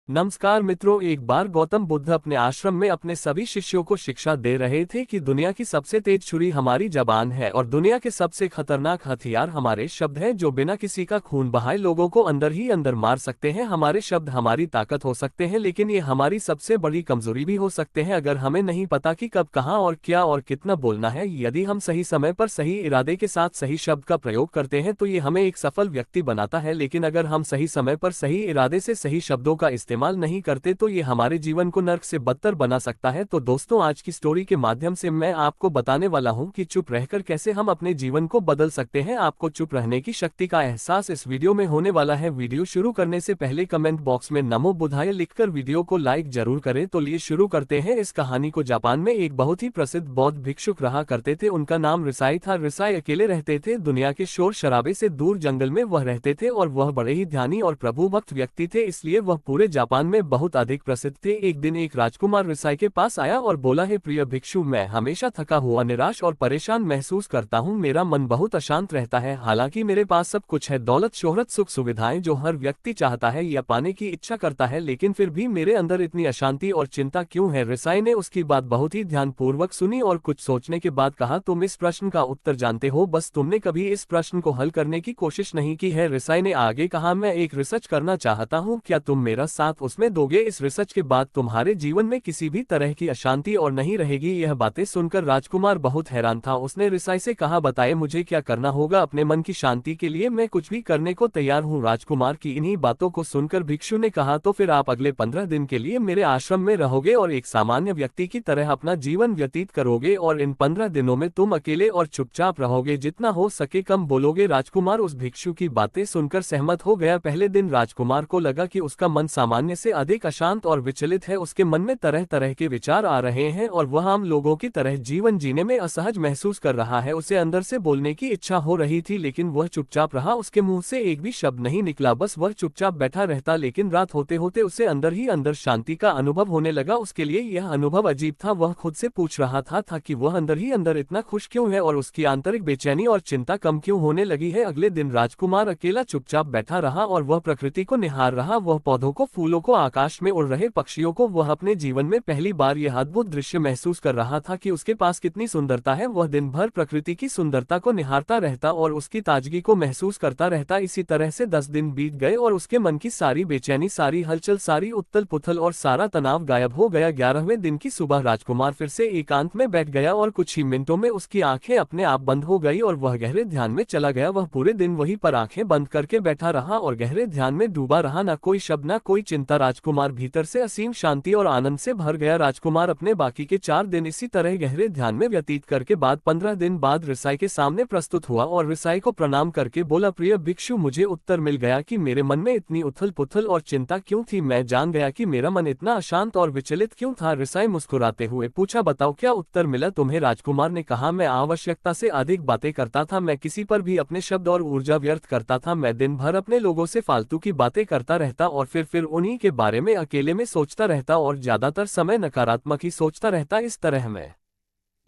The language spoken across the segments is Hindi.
नमस्कार मित्रों, एक बार गौतम बुद्ध अपने आश्रम में अपने सभी शिष्यों को शिक्षा दे रहे थे कि दुनिया की सबसे तेज छुरी हमारी जबान है और दुनिया के सबसे खतरनाक हथियार हमारे शब्द हैं, जो बिना किसी का खून बहाए लोगों को अंदर ही अंदर मार सकते हैं। हमारे शब्द हमारी ताकत हो सकते हैं, लेकिन ये हमारी सबसे बड़ी कमजोरी भी हो सकते हैं अगर हमें नहीं पता कि कब, कहाँ और क्या और कितना बोलना है। यदि हम सही समय पर सही इरादे के साथ सही शब्द का प्रयोग करते हैं तो ये हमें एक सफल व्यक्ति बनाता है, लेकिन अगर हम सही समय पर सही इरादे से सही शब्दों का इस्तेमाल नहीं करते तो ये हमारे जीवन को नर्क से बदतर बना सकता है। तो दोस्तों, आज की स्टोरी के माध्यम से मैं आपको बताने वाला हूं कि चुप रहकर कैसे हम अपने जीवन को बदल सकते हैं। आपको चुप रहने की शक्ति का एहसास इस वीडियो में होने वाला है। वीडियो शुरू करने से पहले कमेंट बॉक्स में नमो बुद्धाय लिखकर वीडियो को लाइक जरूर करें। तो लिए शुरू करते हैं इस कहानी को। जापान में एक बहुत ही प्रसिद्ध बौद्ध भिक्षुक रहा करते थे। उनका नाम रिसाई था। रिसाई अकेले रहते थे। दुनिया के शोर शराबे से दूर जंगल में वह रहते थे और वह बड़े ही ध्यानी और प्रभु भक्त व्यक्ति थे, इसलिए वह पूरे जापान में बहुत अधिक प्रसिद्ध थे। एक दिन एक राजकुमार रिसाई के पास आया और बोला, हे प्रिय भिक्षु, मैं हमेशा थका हुआ, निराश और परेशान महसूस करता हूँ। मेरा मन बहुत अशांत रहता है। हालांकि मेरे पास सब कुछ है, दौलत, शोहरत, सुख सुविधाएं जो हर व्यक्ति चाहता है या पाने की इच्छा करता है, लेकिन फिर भी मेरे अंदर इतनी अशांति और चिंता क्यों है। रिसाई ने उसकी बात बहुत ही ध्यानपूर्वक सुनी और कुछ सोचने के बाद कहा, तुम इस प्रश्न का उत्तर जानते हो, बस तुमने कभी इस प्रश्न को हल करने की कोशिश नहीं की है। रिसाई ने आगे कहा, मैं एक रिसर्च करना चाहता हूँ, क्या तुम मेरा साथ उसमें दोगे? इस रिसर्च के बाद तुम्हारे जीवन में किसी भी तरह की अशांति और नहीं रहेगी। यह बातें सुनकर राजकुमार बहुत हैरान था। उसने रिसाई से कहा, बताए मुझे क्या करना होगा अपने मन की शांति के लिए, मैं कुछ भी करने को तैयार हूँ। राजकुमार की इन्हीं बातों को सुनकर भिक्षु ने कहा, तो फिर आप अगले 15 दिन के लिए मेरे आश्रम में रहोगे और एक सामान्य व्यक्ति की तरह अपना जीवन व्यतीत करोगे और इन 15 दिनों में तुम अकेले और चुपचाप रहोगे, जितना हो सके कम बोलोगे। राजकुमार उस भिक्षु की बातें सुनकर सहमत हो गया। पहले दिन राजकुमार को लगा कि उसका मन सामान्य से अधिक अशांत और विचलित है। उसके मन में तरह तरह के विचार आ रहे हैं और वह आम लोगों की तरह जीवन जीने में असहज महसूस कर रहा है। उसे अंदर से बोलने की इच्छा हो रही थी, लेकिन वह चुपचाप रहा। उसके मुंह से एक भी शब्द नहीं निकला, बस वह चुपचाप बैठा रहता। लेकिन रात होते होते उसे अंदर ही अंदर शांति का अनुभव होने लगा। उसके लिए यह अनुभव अजीब था। वह खुद से पूछ रहा था कि वह अंदर ही अंदर इतना खुश क्यों है और उसकी आंतरिक बेचैनी और चिंता कम क्यों होने लगी है। अगले दिन राजकुमार अकेला चुपचाप बैठा रहा और वह प्रकृति को निहार रहा। वह पौधों को, फूलों को, आकाश में उड़ रहे पक्षियों को, वह अपने जीवन में पहली बार यह अद्भुत दृश्य महसूस कर रहा था कि उसके पास कितनी सुंदरता है। वह दिन भर प्रकृति की सुंदरता को निहारता रहता और उसकी ताजगी को महसूस करता रहता। इसी तरह से 10 दिन बीत गए और उसके मन की सारी बेचैनी, सारी हलचल, सारी उथल पुथल और सारा तनाव गायब हो गया। 11वें दिन की सुबह राजकुमार फिर से एकांत में बैठ गया और कुछ ही मिनटों में उसकी आंखें अपने आप बंद हो गई और वह गहरे ध्यान में चला गया। वह पूरे दिन वहीं पर आंखें बंद करके बैठा रहा और गहरे ध्यान में डूबा रहा। न कोई शब्द, न कोई चिंता। राजकुमार भीतर से असीम शांति और आनंद से भर गया। राजकुमार अपने बाकी के 4 दिन इसी तरह गहरे ध्यान में व्यतीत करके बाद 15 दिन बाद रिसाई के सामने प्रस्तुत हुआ और रिसाई को प्रणाम करके बोला, प्रिय भिक्षु, मुझे उत्तर मिल गया कि मेरे मन में इतनी उथल पुथल और चिंता क्यों थी। मैं जान गया कि मेरा मन इतना अशांत और विचलित क्यों था। रिसाई मुस्कुराते हुए पूछा, बताओ क्या उत्तर मिला तुम्हें? राजकुमार ने कहा, मैं आवश्यकता से अधिक बातें करता था। मैं किसी पर भी अपने शब्द और ऊर्जा व्यर्थ करता था। मैं दिन भर अपने लोगों से फालतू की बातें करता रहता और फिर उन्हीं के बारे में अकेले में सोचता रहता और ज्यादातर समय नकारात्मक ही सोचता रहता। इस तरह मैं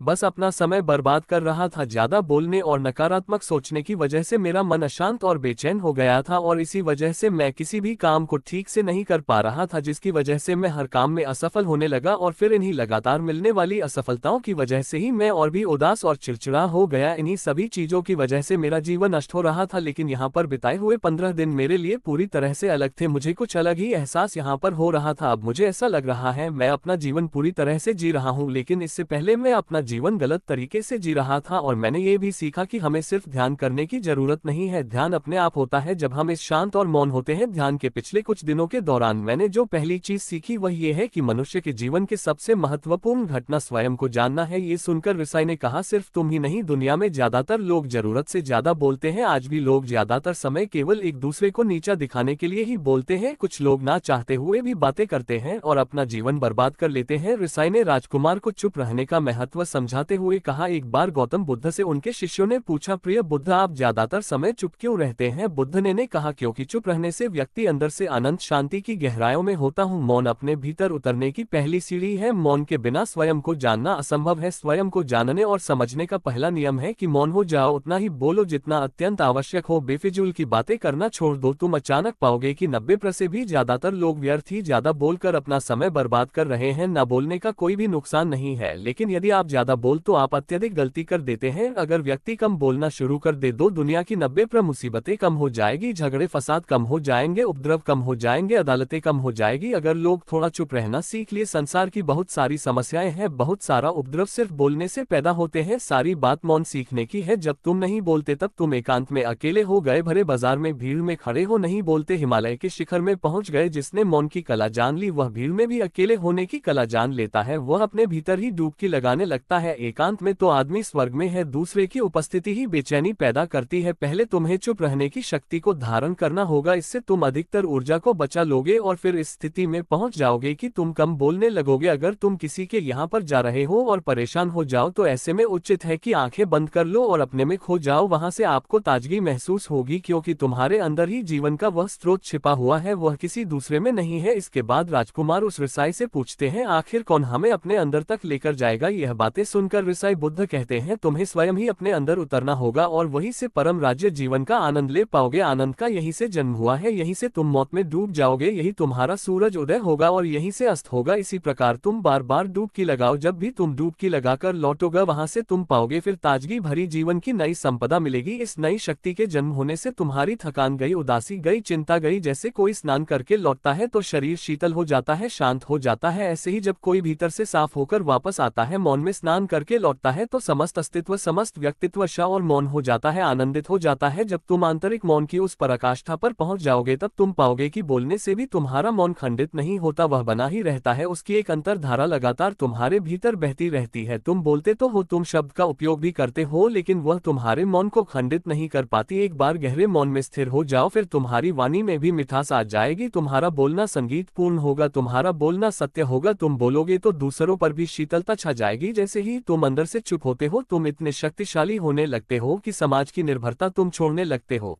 बस अपना समय बर्बाद कर रहा था। ज्यादा बोलने और नकारात्मक सोचने की वजह से मेरा मन अशांत और बेचैन हो गया था और इसी वजह से मैं किसी भी काम को ठीक से नहीं कर पा रहा था, जिसकी वजह से मैं हर काम में असफल होने लगा और फिर इन्हीं लगातार मिलने वाली असफलताओं की वजह से ही मैं और भी उदास और चिड़चिड़ा हो गया। इन्हीं सभी चीजों की वजह से मेरा जीवन नष्ट हो रहा था। लेकिन यहाँ पर बिताए हुए 15 दिन मेरे लिए पूरी तरह से अलग थे। मुझे कुछ अलग ही एहसास यहाँ पर हो रहा था। अब मुझे ऐसा लग रहा है मैं अपना जीवन पूरी तरह से जी रहा हूँ, लेकिन इससे पहले मैं अपना जीवन गलत तरीके से जी रहा था। और मैंने ये भी सीखा कि हमें सिर्फ ध्यान करने की जरूरत नहीं है, ध्यान अपने आप होता है जब हम इस शांत और मौन होते हैं। ध्यान के पिछले कुछ दिनों के दौरान मैंने जो पहली चीज सीखी वह ये है कि मनुष्य के जीवन के सबसे महत्वपूर्ण घटना स्वयं को जानना है। ये सुनकर रिसाई ने कहा, सिर्फ तुम ही नहीं, दुनिया में ज्यादातर लोग जरूरत से ज्यादा बोलते हैं। आज भी लोग ज्यादातर समय केवल एक दूसरे को नीचा दिखाने के लिए ही बोलते हैं। कुछ लोग ना चाहते हुए भी बातें करते हैं और अपना जीवन बर्बाद कर लेते हैं। रिसाई ने राजकुमार को चुप रहने का महत्व समझाते हुए कहा। एक बार गौतम बुद्ध से उनके शिष्यों ने पूछा, प्रिय बुद्ध, आप ज्यादातर समय चुप क्यों रहते हैं? बुद्ध ने कहा, क्योंकि चुप रहने से व्यक्ति अंदर से अनंत शांति की गहराइयों में होता हूँ। मौन अपने भीतर उतरने की पहली सीढ़ी है। मौन के बिना स्वयं को जानना असंभव है। स्वयं को जानने और समझने का पहला नियम है कि मौन हो जाओ, उतना ही बोलो जितना अत्यंत आवश्यक हो। बेफिजूल की बातें करना छोड़ दो। तुम अचानक पाओगे कि 90% से भी ज्यादातर लोग व्यर्थ ही ज्यादा बोलकर अपना समय बर्बाद कर रहे हैं। न बोलने का कोई भी नुकसान नहीं है, लेकिन यदि आप ज्यादा बोल तो आप अत्यधिक गलती कर देते हैं। अगर व्यक्ति कम बोलना शुरू कर दे दो दुनिया की 90% मुसीबतें कम हो जाएगी, झगड़े फसाद कम हो जाएंगे, उपद्रव कम हो जाएंगे, अदालतें कम हो जाएगी। अगर लोग थोड़ा चुप रहना सीख लिए, संसार की बहुत सारी समस्याएं हैं, बहुत सारा उपद्रव सिर्फ बोलने से पैदा होते हैं। सारी बात मौन सीखने की है। जब तुम नहीं बोलते तब तुम एकांत में अकेले हो गए, भरे बाजार में भीड़ में खड़े हो, नहीं बोलते हिमालय के शिखर में पहुंच गए। जिसने मौन की कला जान ली वह भीड़ में भी अकेले होने की कला जान लेता है। वह अपने भीतर ही डुबकी लगाने लगता है। एकांत में तो आदमी स्वर्ग में है। दूसरे की उपस्थिति ही बेचैनी पैदा करती है। पहले तुम्हें चुप रहने की शक्ति को धारण करना होगा, इससे तुम अधिकतर ऊर्जा को बचा लोगे और फिर इस स्थिति में पहुंच जाओगे कि तुम कम बोलने लगोगे। अगर तुम किसी के यहाँ पर जा रहे हो और परेशान हो जाओ तो ऐसे में उचित है कि आंखें बंद कर लो और अपने में खो जाओ। वहां से आपको ताजगी महसूस होगी, क्योंकि तुम्हारे अंदर ही जीवन का वह स्रोत छिपा हुआ है, वह किसी दूसरे में नहीं है। इसके बाद राजकुमार उस ऋषि से पूछते हैं, आखिर कौन हमें अपने अंदर तक लेकर जाएगा? यह बातें सुनकर ऋषि बुद्ध कहते हैं, तुम्हें स्वयं ही अपने अंदर उतरना होगा और वहीं से परम राज्य जीवन का आनंद ले पाओगे। आनंद का यहीं से जन्म हुआ है, यहीं से तुम मौत में डूब जाओगे, यही तुम्हारा सूरज उदय होगा और यहीं से अस्त होगा। इसी प्रकार तुम बार बार डुबकी लगाओ, जब भी तुम डुबकी लगाकर लौटोगे वहां से तुम पाओगे फिर ताजगी भरी जीवन की नई संपदा मिलेगी। इस नई शक्ति के जन्म होने से तुम्हारी थकान गई, उदासी गई, चिंता गई। जैसे कोई स्नान करके लौटता है तो शरीर शीतल हो जाता है, शांत हो जाता है, ऐसे ही जब कोई भीतर से साफ होकर वापस आता है, मौन में स्नान करके लौटता है, तो समस्त अस्तित्व, समस्त व्यक्तित्व शा और मौन हो जाता है, आनंदित हो जाता है। जब तुम आंतरिक मौन की उस पराकाष्ठा पर पहुंच जाओगे तब तुम पाओगे कि बोलने से भी तुम्हारा मौन खंडित नहीं होता, वह बना ही रहता है। उसकी एक अंतर्धारा लगातार तुम्हारे भीतर बहती रहती है। तुम बोलते तो हो, तुम शब्द का उपयोग भी करते हो, लेकिन वह तुम्हारे मौन को खंडित नहीं कर पाती। एक बार गहरे मौन में स्थिर हो जाओ, फिर तुम्हारी वाणी में भी मिठास आ जाएगी। तुम्हारा बोलना संगीत पूर्ण होगा, तुम्हारा बोलना सत्य होगा। तुम बोलोगे तो दूसरों पर भी शीतलता छा जाएगी। जैसे ही तुम अंदर से चुप होते हो, तुम इतने शक्तिशाली होने लगते हो कि समाज की निर्भरता तुम छोड़ने लगते हो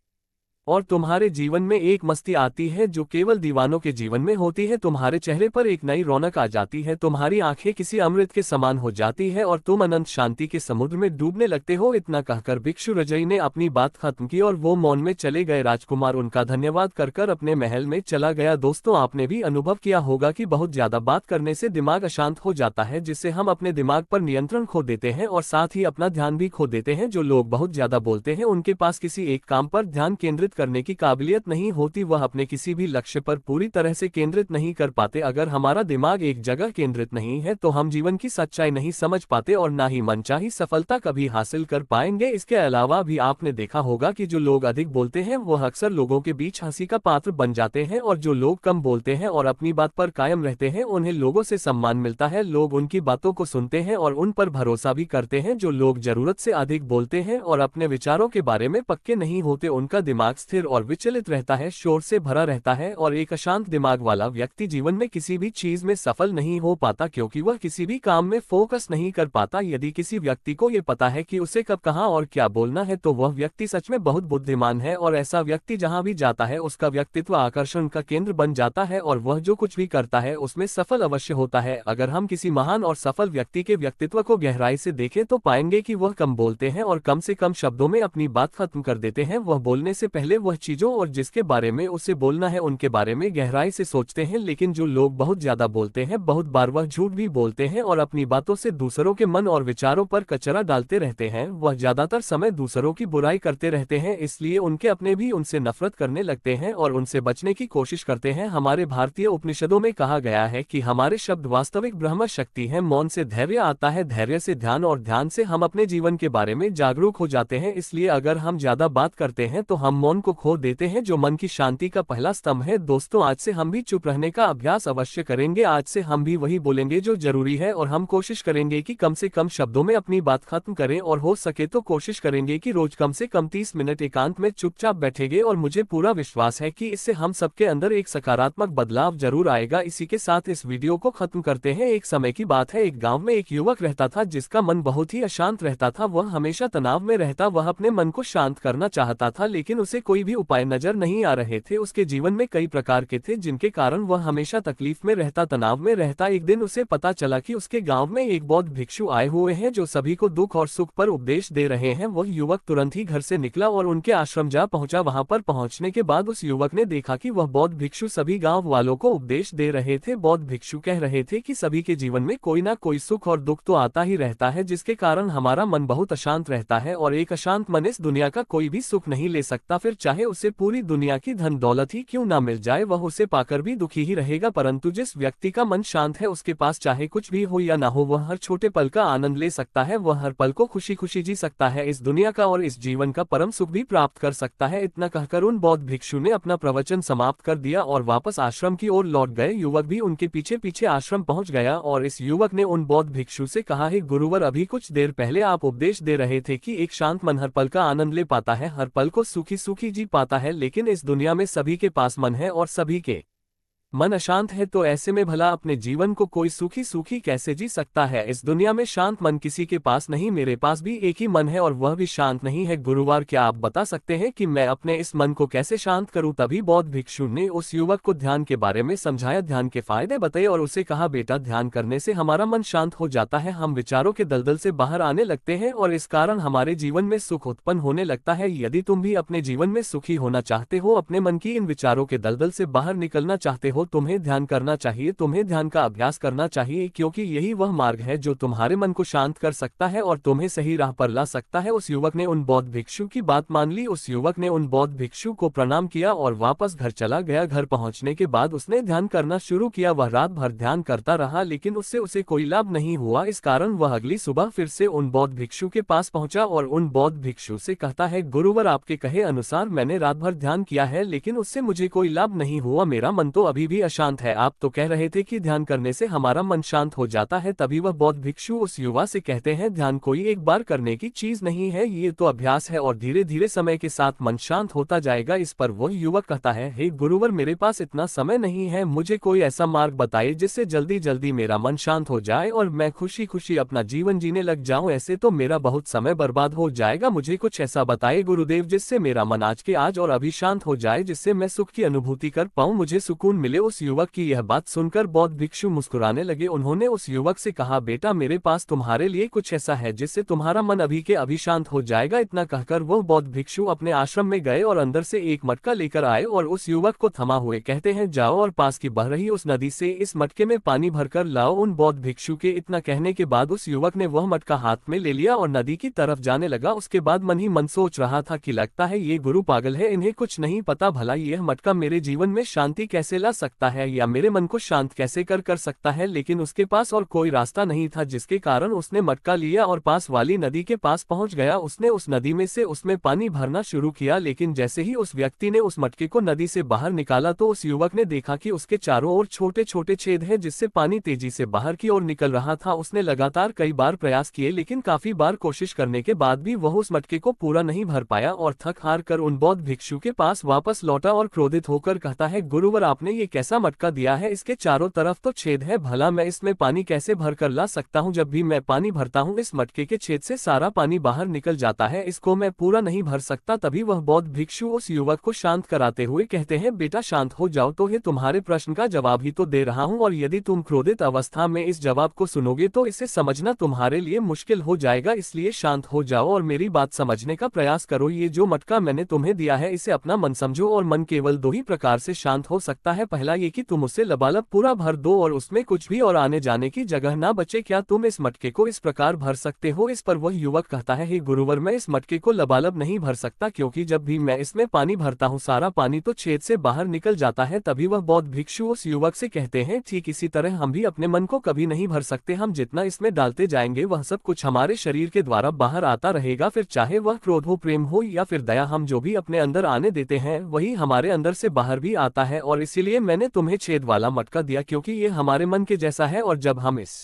और तुम्हारे जीवन में एक मस्ती आती है जो केवल दीवानों के जीवन में होती है। तुम्हारे चेहरे पर एक नई रौनक आ जाती है, तुम्हारी आंखें किसी अमृत के समान हो जाती है और तुम अनंत शांति के समुद्र में डूबने लगते हो। इतना कहकर भिक्षु रजई ने अपनी बात खत्म की और वो मौन में चले गए। राजकुमार उनका धन्यवाद कर अपने महल में चला गया। दोस्तों, आपने भी अनुभव किया होगा कि बहुत ज्यादा बात करने से दिमाग अशांत हो जाता है, जिससे हम अपने दिमाग पर नियंत्रण खो देते हैं और साथ ही अपना ध्यान भी खो देते हैं। जो लोग बहुत ज्यादा बोलते हैं उनके पास किसी एक काम पर ध्यान केंद्रित करने की काबिलियत नहीं होती, वह अपने किसी भी लक्ष्य पर पूरी तरह से केंद्रित नहीं कर पाते। अगर हमारा दिमाग एक जगह केंद्रित नहीं है तो हम जीवन की सच्चाई नहीं समझ पाते और ना ही मनचाही सफलता कभी हासिल कर पाएंगे। इसके अलावा भी आपने देखा होगा कि जो लोग अधिक बोलते हैं वह अक्सर लोगों के बीच हंसी का पात्र बन जाते हैं और जो लोग कम बोलते हैं और अपनी बात पर कायम रहते हैं उन्हें लोगों से सम्मान मिलता है। लोग उनकी बातों को सुनते हैं और उन पर भरोसा भी करते हैं। जो लोग जरूरत से अधिक बोलते हैं और अपने विचारों के बारे में पक्के नहीं होते, उनका दिमाग स्थिर और विचलित रहता है, शोर से भरा रहता है और एक अशांत दिमाग वाला व्यक्ति जीवन में किसी भी चीज में सफल नहीं हो पाता, क्योंकि वह किसी भी काम में फोकस नहीं कर पाता। यदि किसी व्यक्ति को ये पता है कि उसे कब कहाँ और क्या बोलना है तो वह व्यक्ति सच में बहुत बुद्धिमान है और ऐसा व्यक्ति जहाँ भी जाता है उसका व्यक्तित्व आकर्षण का केंद्र बन जाता है और वह जो कुछ भी करता है उसमें सफल अवश्य होता है। अगर हम किसी महान और सफल व्यक्ति के व्यक्तित्व को गहराई से देखें तो पाएंगे कि वह कम बोलते हैं और कम से कम शब्दों में अपनी बात खत्म कर देते हैं। वह बोलने से पहले वह चीजों और जिसके बारे में उसे बोलना है उनके बारे में गहराई से सोचते हैं। लेकिन जो लोग बहुत ज्यादा बोलते हैं, बहुत बार वह झूठ भी बोलते हैं और अपनी बातों से दूसरों के मन और विचारों पर कचरा डालते रहते हैं। वह ज्यादातर समय दूसरों की बुराई करते रहते हैं, इसलिए उनके अपने भी उनसे नफरत करने लगते हैं और उनसे बचने की कोशिश करते हैं। हमारे भारतीय उपनिषदों में कहा गया है कि हमारे शब्द वास्तविक ब्रह्म शक्ति है। मौन से धैर्य आता है, धैर्य से ध्यान और ध्यान से हम अपने जीवन के बारे में जागरूक हो जाते हैं। इसलिए अगर हम ज्यादा बात करते हैं तो हम मौन को खो देते हैं, जो मन की शांति का पहला स्तंभ है। दोस्तों, आज से हम भी चुप रहने का अभ्यास अवश्य करेंगे। आज से हम भी वही बोलेंगे जो जरूरी है, और हम कोशिश करेंगे कि कम से कम शब्दों में अपनी बात खत्म करें, और हो सके तो कोशिश करेंगे कि रोज कम से कम 30 मिनट एकांत में चुपचाप बैठेंगे। और मुझे पूरा विश्वास है कि इससे हम सबके अंदर एक सकारात्मक बदलाव जरूर आएगा। इसी के साथ इस वीडियो को खत्म करते हैं। एक समय की बात है, एक गाँव में एक युवक रहता था जिसका मन बहुत ही अशांत रहता था। वह हमेशा तनाव में रहता। वह अपने मन को शांत करना चाहता था, लेकिन उसे कोई भी उपाय नजर नहीं आ रहे थे। उसके जीवन में कई प्रकार के थे जिनके कारण वह हमेशा तकलीफ में रहता, तनाव में रहता। एक दिन उसे पता चला कि उसके गांव में एक बौद्ध भिक्षु आए हुए हैं जो सभी को दुख और सुख पर उपदेश दे रहे हैं। वह युवक तुरंत ही घर से निकला और उनके आश्रम जा पहुंचा। वहां पर पहुंचने के बाद उस युवक ने देखा कि वह बौद्ध भिक्षु सभी गांव वालों को उपदेश दे रहे थे। बौद्ध भिक्षु कह रहे थे कि सभी के जीवन में कोई ना कोई सुख और दुख तो आता ही रहता है, जिसके कारण हमारा मन बहुत अशांत रहता है, और एक अशांत मन इस दुनिया का कोई भी सुख नहीं ले सकता। फिर चाहे उसे पूरी दुनिया की धन दौलत ही क्यों ना मिल जाए, वह उसे पाकर भी दुखी ही रहेगा। परंतु जिस व्यक्ति का मन शांत है, उसके पास चाहे कुछ भी हो या ना हो, वह हर छोटे पल का आनंद ले सकता है। वह हर पल को खुशी खुशी जी सकता है, इस दुनिया का और इस जीवन का परम सुख भी प्राप्त कर सकता है। इतना कहकर उन बौद्ध भिक्षु ने अपना प्रवचन समाप्त कर दिया और वापस आश्रम की ओर लौट गए। युवक भी उनके पीछे पीछे आश्रम पहुंच गया, और इस युवक ने उन बौद्ध भिक्षु से कहा, हे गुरुवर, अभी कुछ देर पहले आप उपदेश दे रहे थे कि एक शांत मन हर पल का आनंद ले पाता है, हर पल को सुखी सुखी जी पाता है। लेकिन इस दुनिया में सभी के पास मन है और सभी के मन अशांत है, तो ऐसे में भला अपने जीवन को कोई सुखी सुखी कैसे जी सकता है। इस दुनिया में शांत मन किसी के पास नहीं, मेरे पास भी एक ही मन है और वह भी शांत नहीं है। गुरुवार, क्या आप बता सकते हैं कि मैं अपने इस मन को कैसे शांत करूं? तभी बौद्ध भिक्षु ने उस युवक को ध्यान के बारे में समझाया, ध्यान के फायदे बताए और उसे कहा, बेटा, ध्यान करने से हमारा मन शांत हो जाता है, हम विचारों के दलदल से बाहर आने लगते हैं और इस कारण हमारे जीवन में सुख उत्पन्न होने लगता है। यदि तुम भी अपने जीवन में सुखी होना चाहते हो, अपने मन की इन विचारों के दलदल से बाहर निकलना चाहते हो, तुम्हें ध्यान करना चाहिए, तुम्हें ध्यान का अभ्यास करना चाहिए, क्योंकि यही वह मार्ग है जो तुम्हारे मन को शांत कर सकता है और तुम्हें सही राह पर ला सकता है। उस युवक ने उन बौद्ध भिक्षु की बात मान ली। उस युवक ने उन बौद्ध भिक्षु को प्रणाम किया और वापस घर चला गया। घर पहुंचने के बाद उसने ध्यान करना शुरू किया। वह रात भर ध्यान करता रहा, लेकिन उससे उसे कोई लाभ नहीं हुआ। इस कारण वह अगली सुबह फिर से उन बौद्ध भिक्षु के पास पहुंचा और उन बौद्ध भिक्षु से कहता है, गुरुवर, आपके कहे अनुसार मैंने रात भर ध्यान किया है, लेकिन उससे मुझे कोई लाभ नहीं हुआ, मेरा मन तो अभी भी अशांत है। आप तो कह रहे थे कि ध्यान करने से हमारा मन शांत हो जाता है। तभी वह बौद्ध भिक्षु उस युवा से कहते हैं, ध्यान कोई एक बार करने की चीज नहीं है, ये तो अभ्यास है और धीरे धीरे समय के साथ मन शांत होता जाएगा। इस पर वह युवक कहता है, हे गुरुवर, मेरे पास इतना समय नहीं है, मुझे कोई ऐसा मार्ग बताइए जिससे जल्दी जल्दी मेरा मन शांत हो जाए और मैं खुशी खुशी अपना जीवन जीने लग जाऊं। ऐसे तो मेरा बहुत समय बर्बाद हो जाएगा, मुझे कुछ ऐसा बताइए गुरुदेव जिससे मेरा मन आज के आज और अभी शांत हो जाए, जिससे मैं सुख की अनुभूति कर पाऊं, मुझे सुकून मिले। उस युवक की यह बात सुनकर बौद्ध भिक्षु मुस्कुराने लगे। उन्होंने उस युवक से कहा, बेटा, मेरे पास तुम्हारे लिए कुछ ऐसा है जिससे तुम्हारा मन अभी के अभी शांत हो जाएगा। इतना कहकर वह बौद्ध भिक्षु अपने आश्रम में गए और अंदर से एक मटका लेकर आए और उस युवक को थमा हुए कहते हैं, जाओ और पास की बह रही उस नदी से इस मटके में पानी भरकर लाओ। उन बौद्ध भिक्षु के इतना कहने के बाद उस युवक ने वह मटका हाथ में ले लिया और नदी की तरफ जाने लगा। उसके बाद मन ही मन सोच रहा था कि लगता है ये गुरु पागल है, इन्हें कुछ नहीं पता, भला यह मटका मेरे जीवन में शांति कैसे ला सकता है या मेरे मन को शांत कैसे कर सकता है। लेकिन उसके पास और कोई रास्ता नहीं था, जिसके कारण उसने मटका लिया और पास वाली नदी के पास पहुंच गया। उसने उस नदी में से उसमें पानी भरना शुरू किया, लेकिन जैसे ही उस व्यक्ति ने उस मटके को नदी से बाहर निकाला तो उस युवक ने देखा कि उसके चारों ओर छोटे छोटे छेद हैं, जिससे पानी तेजी से बाहर की ओर निकल रहा था। उसने लगातार कई बार प्रयास किए, लेकिन काफी बार कोशिश करने के बाद भी वह उस मटके को पूरा नहीं भर पाया और थक हार कर उन बौद्ध भिक्षु के पास वापस लौटा और क्रोधित होकर कहता है, गुरुवर, आपने ये कैसा मटका दिया है, इसके चारों तरफ तो छेद है, भला मैं इसमें पानी कैसे भर कर ला सकता हूँ? जब भी मैं पानी भरता हूँ इस मटके के छेद से सारा पानी बाहर निकल जाता है, इसको मैं पूरा नहीं भर सकता। तभी वह बौद्ध भिक्षु उस युवक को शांत कराते हुए कहते हैं, बेटा, शांत हो जाओ, तो ये तुम्हारे प्रश्न का जवाब ही तो दे रहा हूँ, और यदि तुम क्रोधित अवस्था में इस जवाब को सुनोगे तो इसे समझना तुम्हारे लिए मुश्किल हो जाएगा। इसलिए शांत हो जाओ और मेरी बात समझने का प्रयास करो। ये जो मटका मैंने तुम्हें दिया है, इसे अपना मन समझो, और मन केवल दो ही प्रकार से शांत हो सकता है। पहला पहला ये कि तुम उसे लबालब पूरा भर दो और उसमें कुछ भी और आने जाने की जगह ना बचे। क्या तुम इस मटके को इस प्रकार भर सकते हो? इस पर वह युवक कहता है, हे गुरुवर, मैं इस मटके को लबालब नहीं भर सकता, क्योंकि जब भी मैं इसमें पानी भरता हूँ सारा पानी तो छेद से बाहर निकल जाता है। तभी वह बौद्ध भिक्षु उस युवक से कहते हैं, ठीक इसी तरह हम भी अपने मन को कभी नहीं भर सकते। हम जितना इसमें डालते जाएंगे वह सब कुछ हमारे शरीर के द्वारा बाहर आता रहेगा। फिर चाहे वह क्रोध हो, प्रेम हो या फिर दया, हम जो भी अपने अंदर आने देते हैं वही हमारे अंदर से बाहर भी आता है। और इसीलिए मैंने तुम्हें छेद वाला मटका दिया, क्योंकि ये हमारे मन के जैसा है। और जब हम इस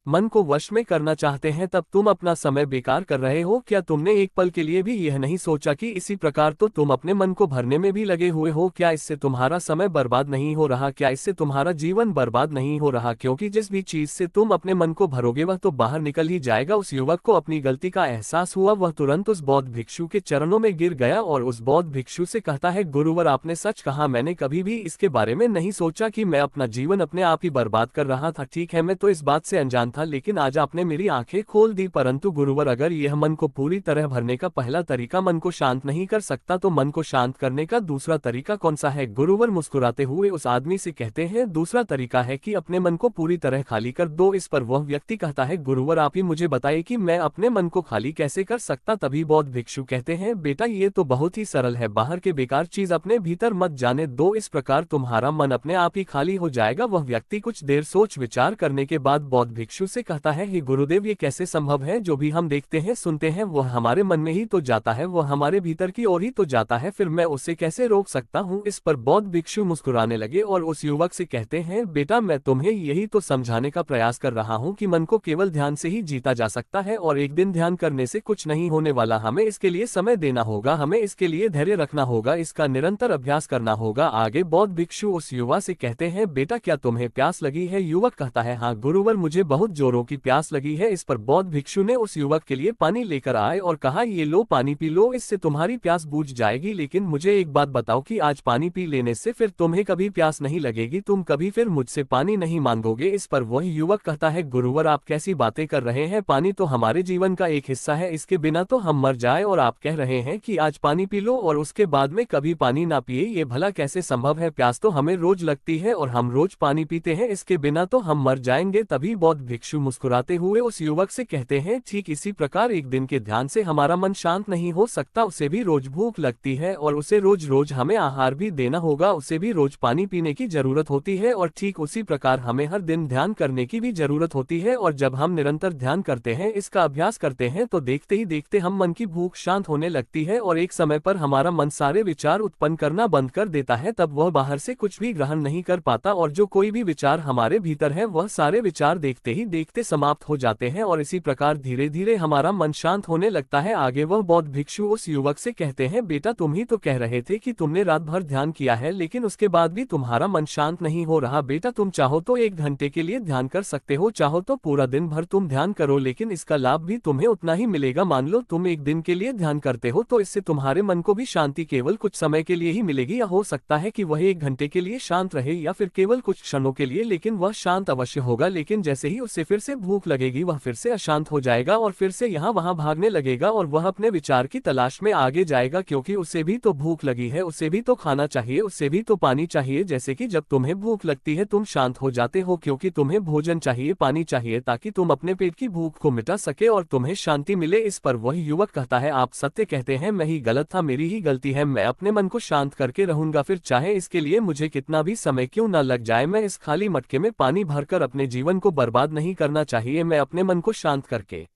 मन को वश में करना चाहते हैं तब तुम अपना समय बेकार कर रहे हो। क्या तुमने एक पल के लिए भी यह नहीं सोचा कि इसी प्रकार तो तुम अपने मन को भरने में भी लगे हुए हो? क्या इससे तुम्हारा समय बर्बाद नहीं हो रहा? क्या इससे तुम्हारा जीवन बर्बाद नहीं हो रहा? क्योंकि जिस भी चीज से तुम अपने मन को भरोगे वह तो बाहर निकल ही जाएगा। उस युवक को अपनी गलती का एहसास हुआ। वह तुरंत उस बौद्ध भिक्षु के चरणों में गिर गया और उस बौद्ध भिक्षु से कहता है, गुरुवर, आपने सच कहा, मैंने कभी भी इसके बारे में नहीं सोचा कि मैं अपना जीवन अपने आप ही बर्बाद कर रहा था। ठीक है, मैं तो इस बात से अनजान था, लेकिन आज आपने मेरी आंखें खोल दी। परंतु गुरुवर, अगर यह मन को पूरी तरह भरने का पहला तरीका मन को शांत नहीं कर सकता तो मन को शांत करने का दूसरा तरीका कौन सा है? गुरुवर मुस्कुराते हुए उस आदमी से कहते हैं, दूसरा तरीका है कि अपने मन को पूरी तरह खाली कर दो। इस पर वह व्यक्ति कहता है, गुरुवर, आप ही मुझे बताइए कि मैं अपने मन को खाली कैसे कर सकता? तभी बौद्ध भिक्षु कहते हैं, बेटा, ये तो बहुत ही सरल है, बाहर के बेकार चीज अपने भीतर मत जाने दो, इस प्रकार तुम्हारा मन अपने आप ही खाली हो जाएगा। वह व्यक्ति कुछ देर सोच विचार करने के बाद बौद्ध भिक्षु से कहता है, हे गुरुदेव, ये कैसे संभव है? जो भी हम देखते हैं सुनते हैं वह हमारे मन में ही तो जाता है, वह हमारे भीतर की ओर ही तो जाता है, फिर मैं उसे कैसे रोक सकता हूँ? इस पर बौद्ध भिक्षु मुस्कुराने लगे और उस युवक से कहते हैं, बेटा, मैं तुम्हें यही तो समझाने का प्रयास कर रहा हूँ कि मन को केवल ध्यान से ही जीता जा सकता है और एक दिन ध्यान करने से कुछ नहीं होने वाला। हमें इसके लिए समय देना होगा, हमें इसके लिए धैर्य रखना होगा, इसका निरंतर अभ्यास करना होगा। आगे बौद्ध भिक्षु उस युवा से कहते हैं, बेटा, क्या तुम्हें प्यास लगी है? युवक कहता है, हाँ गुरुवर, मुझे बहुत जोरों की प्यास लगी है। इस पर बौद्ध भिक्षु ने उस युवक के लिए पानी लेकर आए और कहा, ये लो, पानी पी लो, इससे तुम्हारी प्यास बुझ जाएगी। लेकिन मुझे एक बात बताओ कि आज पानी पी लेने से फिर तुम्हें कभी प्यास नहीं लगेगी, तुम कभी फिर मुझसे पानी नहीं मांगोगे? इस पर वह युवक कहता है, गुरुवर, आप कैसी बातें कर रहे हैं? पानी तो हमारे जीवन का एक हिस्सा है, इसके बिना तो हम मर जाए, और आप कह रहे हैं कि आज पानी पी लो और उसके बाद में कभी पानी ना पिए, ये भला कैसे संभव है? प्यास तो हमें रोज लगती है और हम रोज पानी पीते हैं, इसके बिना तो हम मर जाएंगे। तभी बौद्ध भिक्षु मुस्कुराते हुए उस युवक से कहते हैं, ठीक इसी प्रकार एक दिन के ध्यान से हमारा मन शांत नहीं हो सकता, उसे भी रोज भूख लगती है और उसे रोज रोज हमें आहार भी देना होगा, उसे भी रोज पानी पीने की जरूरत होती है, और ठीक उसी प्रकार हमें हर दिन ध्यान करने की भी जरूरत होती है। और जब हम निरंतर ध्यान करते हैं, इसका अभ्यास करते हैं, तो देखते ही देखते हम मन की भूख शांत होने लगती है और एक समय पर हमारा मन सारे विचार उत्पन्न करना बंद कर देता है। तब वह बाहर से कुछ भी ग्रहण नहीं कर पाता और जो कोई भी विचार हमारे भीतर है वह सारे विचार देखते ही देखते समाप्त हो जाते हैं और इसी प्रकार धीरे धीरे हमारा मन शांत होने लगता है। आगे वह बौद्ध भिक्षु उस युवक से कहते हैं, बेटा, तुम ही तो कह रहे थे कि तुमने रात भर ध्यान किया है, लेकिन उसके बाद भी तुम्हारा मन शांत नहीं हो रहा। बेटा, तुम चाहो तो 1 घंटे के लिए ध्यान कर सकते हो, चाहो तो पूरा दिन भर तुम ध्यान करो, लेकिन इसका लाभ भी तुम्हें उतना ही मिलेगा। मान लो तुम 1 दिन के लिए ध्यान करते हो तो इससे तुम्हारे मन को भी शांति केवल कुछ समय के लिए ही मिलेगी, या हो सकता है कि वह 1 घंटे के लिए शांत रहे या फिर केवल कुछ क्षणों के लिए, लेकिन वह शांत अवश्य होगा। लेकिन जैसे ही उसे फिर से भूख लगेगी वह फिर से अशांत हो जाएगा और फिर से यहाँ वहाँ भागने लगेगा और वह अपने विचार की तलाश में आगे जाएगा, क्योंकि उसे भी तो भूख लगी है, उसे भी तो खाना चाहिए, उसे भी तो पानी चाहिए। जैसे कि जब तुम्हें भूख लगती है तुम शांत हो जाते हो, क्योंकि तुम्हें भोजन चाहिए, पानी चाहिए, ताकि तुम अपने पेट की भूख को मिटा सके और तुम्हें शांति मिले। इस पर वह युवक कहता है, आप सत्य कहते हैं, मैं ही गलत था, मेरी ही गलती है, मैं अपने मन को शांत करके रहूंगा, फिर चाहे इसके लिए मुझे कितना भी समय क्यों न लग जाए। मैं इस खाली मटके में पानी भरकर अपने जीवन को बर्बाद नहीं करना चाहिए, मैं अपने मन को शांत करके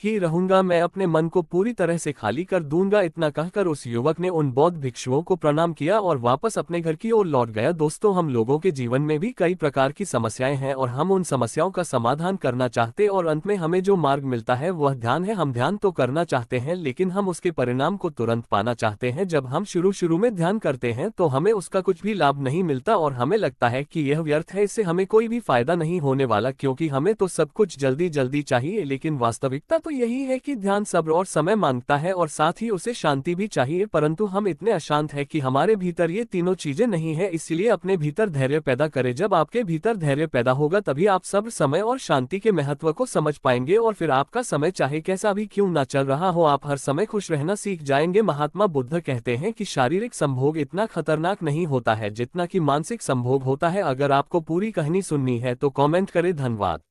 ही रहूंगा, मैं अपने मन को पूरी तरह से खाली कर दूंगा। इतना कहकर उस युवक ने उन बौद्ध भिक्षुओं को प्रणाम किया और वापस अपने घर की ओर लौट गया। दोस्तों, हम लोगों के जीवन में भी कई प्रकार की समस्याएं हैं और हम उन समस्याओं का समाधान करना चाहते और अंत में हमें जो मार्ग मिलता है वह ध्यान है। हम ध्यान तो करना चाहते हैं लेकिन हम उसके परिणाम को तुरंत पाना चाहते हैं। जब हम शुरू में ध्यान करते हैं तो हमें उसका कुछ भी लाभ नहीं मिलता और हमें लगता है कि यह व्यर्थ है, इससे हमें कोई भी फायदा नहीं होने वाला, क्योंकि हमें तो सब कुछ जल्दी जल्दी चाहिए। लेकिन वास्तविकता तो यही है कि ध्यान सब्र और समय मांगता है और साथ ही उसे शांति भी चाहिए, परंतु हम इतने अशांत हैं कि हमारे भीतर ये तीनों चीजें नहीं है। इसीलिए अपने भीतर धैर्य पैदा करें। जब आपके भीतर धैर्य पैदा होगा तभी आप सब्र, समय और शांति के महत्व को समझ पाएंगे और फिर आपका समय चाहे कैसा भी क्यों ना चल रहा हो, आप हर समय खुश रहना सीख जाएंगे। महात्मा बुद्ध कहते हैं कि शारीरिक संभोग इतना खतरनाक नहीं होता है जितना कि मानसिक संभोग होता है। अगर आपको पूरी कहानी सुननी है तो कमेंट करें। धन्यवाद।